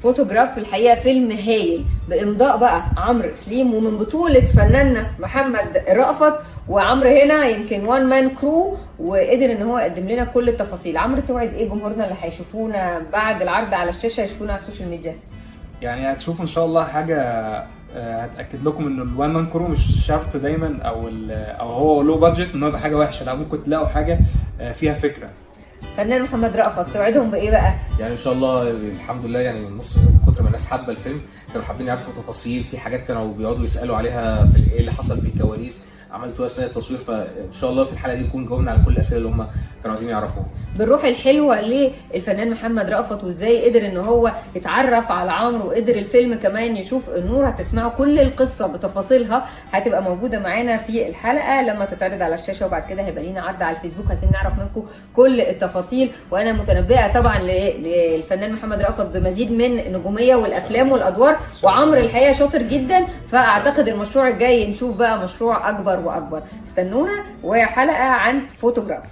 فوتوغراف في الحقيقه فيلم هايل بامضاء بقى عمرو سليم ومن بطوله فناننا محمد رأفت. وعمرو هنا يمكن وان مان كرو وقدر ان هو يقدم لنا كل التفاصيل. عمرو توعد ايه جمهورنا اللي هيشوفونا بعد العرض على الشاشه يشوفونا على السوشيال ميديا؟ يعني هتشوفوا ان شاء الله حاجه هتاكد لكم ان الوان مان كرو مش شرط دايما او هو لو بادجت ان هو يبقى حاجه وحشه، لا ممكن تلاقوا حاجه فيها فكره. فنان محمد رأفت توعدهم بايه بقى؟ يعني ان شاء الله الحمد لله، يعني من نص كتر ما الناس حابه الفيلم كانوا حابين يعرفوا تفاصيل في حاجات كانوا بيقعدوا يسالوا عليها في ايه اللي حصل في الكواليس عملتوا اثناء التصوير، فان شاء الله في الحلقه دي نكون جاوبنا على كل الاسئله اللي هم كانوا عايزين يعرفوها. بالروح الحلوه للفنان محمد رأفت وازاي قدر ان هو يتعرف على عمرو وقدر الفيلم كمان يشوف النور. هتسمعوا كل القصه بتفاصيلها، هتبقى موجوده معانا في الحلقه لما تتعرض على الشاشه، وبعد كده هيبقى لينا عرض على الفيسبوك عايزين نعرف منكم كل التفاصيل. وانا متنبئه طبعا للفنان محمد رأفت بمزيد من النجوميه والافلام والادوار، وعمرو الحقيقه شاطر جدا، فاعتقد المشروع الجاي نشوف بقى مشروع اكبر واكبر. استنونا وحلقه عن فوتوغراف.